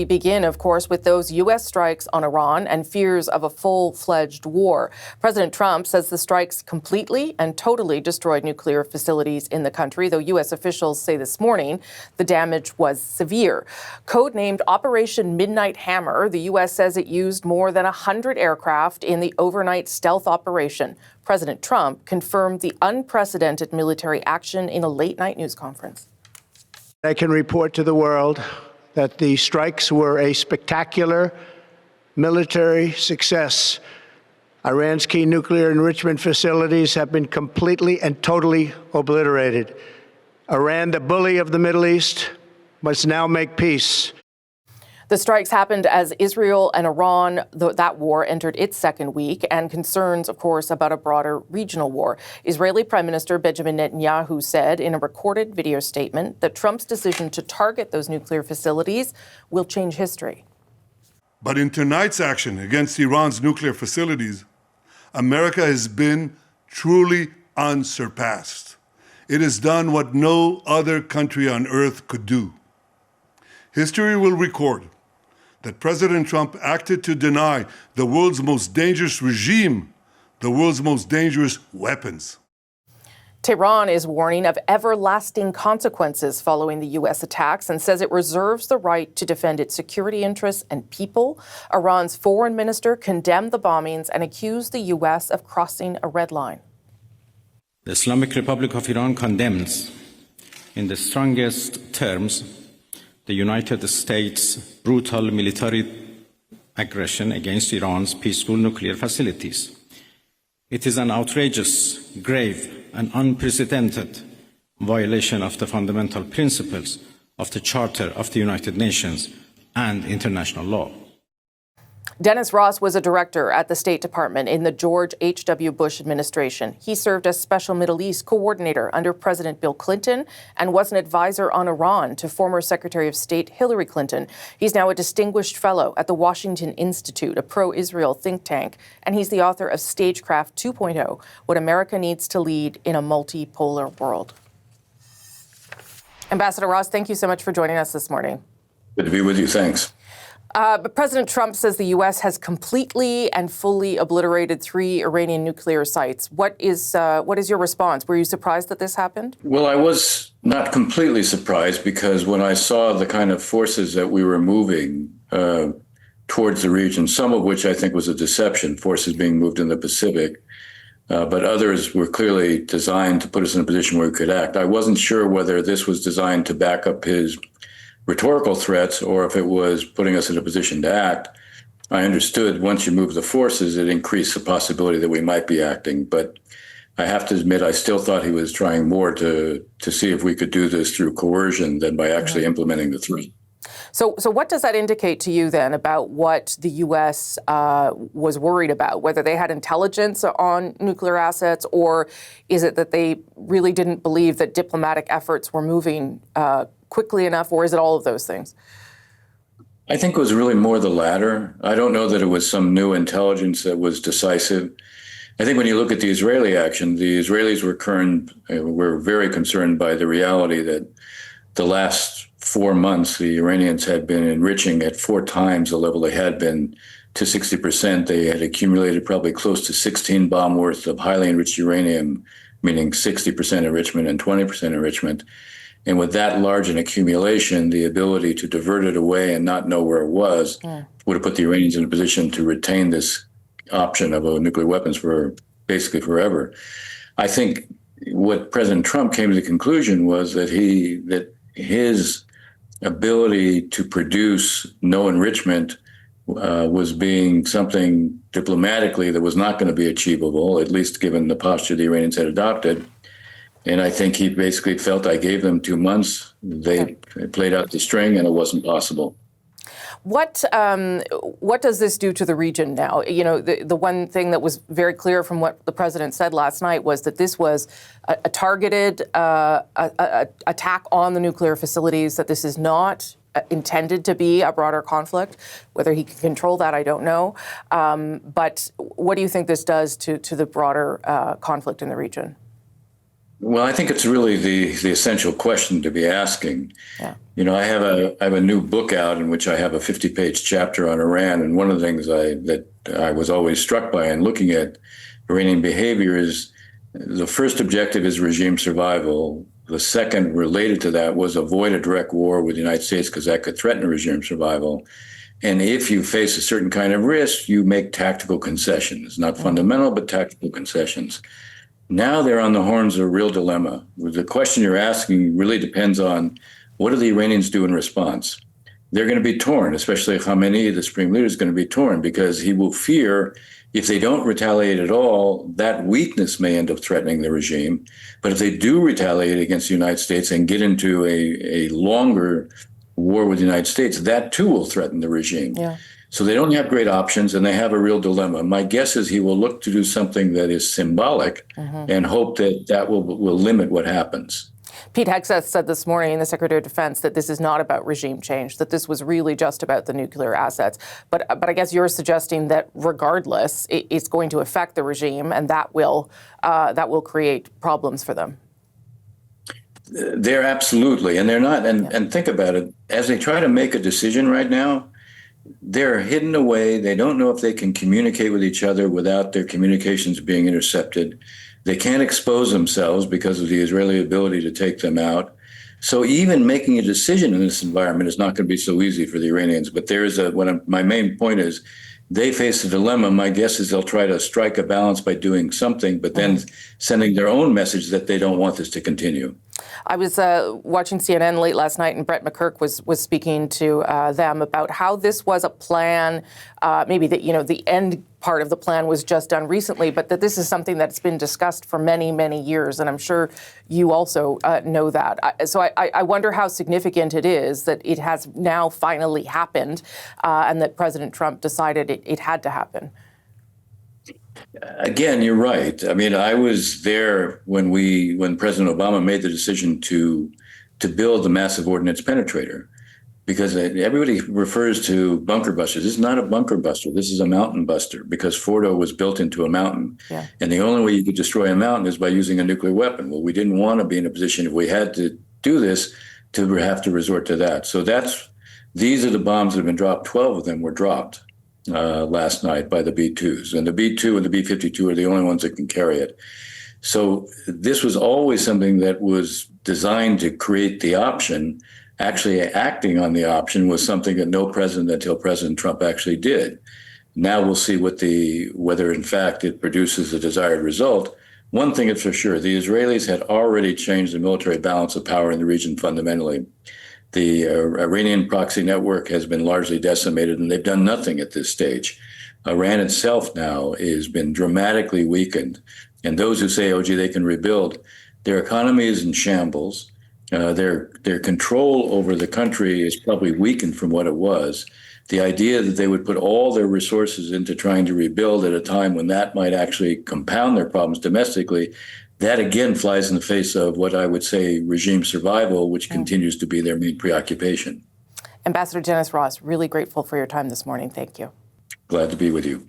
We begin, of course, with those U.S. strikes on Iran and fears of a full-fledged war. President Trump says the strikes completely and totally destroyed nuclear facilities in the country, though U.S. officials say this morning the damage was severe. Codenamed Operation Midnight Hammer, the U.S. says it used more than 100 aircraft in the overnight stealth operation. President Trump confirmed the unprecedented military action in a late-night news conference. I can report to the world that the strikes were a spectacular military success. Iran's key nuclear enrichment facilities have been completely and totally obliterated. Iran, the bully of the Middle East, must now make peace. The strikes happened as Israel and Iran, that war entered its second week, and concerns, of course, about a broader regional war. Israeli Prime Minister Benjamin Netanyahu said in a recorded video statement that Trump's decision to target those nuclear facilities will change history. But in tonight's action against Iran's nuclear facilities, America has been truly unsurpassed. It has done what no other country on earth could do. History will record that President Trump acted to deny the world's most dangerous regime the world's most dangerous weapons. Tehran is warning of everlasting consequences following the U.S. attacks and says it reserves the right to defend its security interests and people. Iran's foreign minister condemned the bombings and accused the U.S. of crossing a red line. The Islamic Republic of Iran condemns in the strongest terms the United States' brutal military aggression against Iran's peaceful nuclear facilities. It is an outrageous, grave, and unprecedented violation of the fundamental principles of the Charter of the United Nations and international law. Dennis Ross was a director at the State Department in the George H.W. Bush administration. He served as Special Middle East Coordinator under President Bill Clinton and was an advisor on Iran to former Secretary of State Hillary Clinton. He's now a distinguished fellow at the Washington Institute, a pro-Israel think tank, and he's the author of Stagecraft 2.0, What America Needs to Lead in a Multipolar World. Ambassador Ross, thank you so much for joining us this morning. Good to be with you. Thanks. But President Trump says the U.S. has completely and fully obliterated 3 Iranian nuclear sites. What is your response? Were you surprised that this happened? Well, I was not completely surprised because when I saw the kind of forces that we were moving towards the region, some of which I think was a deception, forces being moved in the Pacific, but others were clearly designed to put us in a position where we could act. I wasn't sure whether this was designed to back up his rhetorical threats or if it was putting us in a position to act. I understood once you move the forces, it increased the possibility that we might be acting. But I have to admit, I still thought he was trying more to see if we could do this through coercion than by actually implementing the 3. So what does that indicate to you then about what the U.S. Was worried about, whether they had intelligence on nuclear assets, or is it that they really didn't believe that diplomatic efforts were moving quickly enough, or is it all of those things? I think it was really more the latter. I don't know that it was some new intelligence that was decisive. I think when you look at the Israeli action, the Israelis were very concerned by the reality that the last 4 months, the Iranians had been enriching at 4 times the level they had been to 60%. They had accumulated probably close to 16 bomb worth of highly enriched uranium, meaning 60% enrichment and 20% enrichment. And with that large an accumulation, the ability to divert it away and not know where it was would have put the Iranians in a position to retain this option of nuclear weapons for basically forever. I think what President Trump came to the conclusion was that his ability to produce no enrichment was being something diplomatically that was not going to be achievable, at least given the posture the Iranians had adopted. And I think he basically felt I gave them 2 months. They played out the string, and it wasn't possible. What does this do to the region now? You know, the one thing that was very clear from what the president said last night was that this was a targeted attack on the nuclear facilities, that this is not intended to be a broader conflict. Whether he can control that, I don't know. But what do you think this does to the broader conflict in the region? Well, I think it's really the essential question to be asking. Yeah. You know, I have a new book out in which I have a 50-page chapter on Iran, and one of the things that I was always struck by in looking at Iranian behavior is the first objective is regime survival. The second, related to that, was avoid a direct war with the United States because that could threaten regime survival. And if you face a certain kind of risk, you make tactical concessions, not fundamental, but tactical concessions. Now they're on the horns of a real dilemma. The question you're asking really depends on what do the Iranians do in response? They're going to be torn, especially Khamenei, the Supreme Leader, is going to be torn because he will fear if they don't retaliate at all, that weakness may end up threatening the regime. But if they do retaliate against the United States and get into a longer war with the United States, that too will threaten the regime. Yeah. So they don't have great options, and they have a real dilemma. My guess is he will look to do something that is symbolic and hope that will limit what happens. Pete Hegseth said this morning, the Secretary of Defense, that this is not about regime change, that this was really just about the nuclear assets. But I guess you're suggesting that regardless, it's going to affect the regime, and that will create problems for them. They're absolutely, and they're not. And think about it, as they try to make a decision right now, they're hidden away. They don't know if they can communicate with each other without their communications being intercepted. They can't expose themselves because of the Israeli ability to take them out. So even making a decision in this environment is not going to be so easy for the Iranians. But there is my main point is they face a dilemma. My guess is they'll try to strike a balance by doing something, but then sending their own message that they don't want this to continue. I was watching CNN late last night, and Brett McCurk was speaking to them about how this was a plan. Maybe that the end part of the plan was just done recently, but that this is something that's been discussed for many, many years, and I'm sure you also know that. So I wonder how significant it is that it has now finally happened, and that President Trump decided it had to happen. Again, you're right. I mean, I was there when President Obama made the decision to build the massive ordnance penetrator, because everybody refers to bunker busters. This is not a bunker buster. This is a mountain buster, because Fordo was built into a mountain. Yeah. And the only way you could destroy a mountain is by using a nuclear weapon. Well, we didn't want to be in a position, if we had to do this, to have to resort to that. So these are the bombs that have been dropped. 12 of them were dropped last night by the B-2s. And the B-2 and the B-52 are the only ones that can carry it. So this was always something that was designed to create the option. Actually acting on the option was something that no president until President Trump actually did. Now we'll see whether in fact it produces the desired result. One thing is for sure, the Israelis had already changed the military balance of power in the region fundamentally. The Iranian proxy network has been largely decimated, and they've done nothing at this stage. Iran itself now has been dramatically weakened. And those who say, oh, gee, they can rebuild, their economy is in shambles. Their control over the country is probably weakened from what it was. The idea that they would put all their resources into trying to rebuild at a time when that might actually compound their problems domestically, that again flies in the face of what I would say regime survival, which continues to be their main preoccupation. Ambassador Dennis Ross, really grateful for your time this morning. Thank you. Glad to be with you.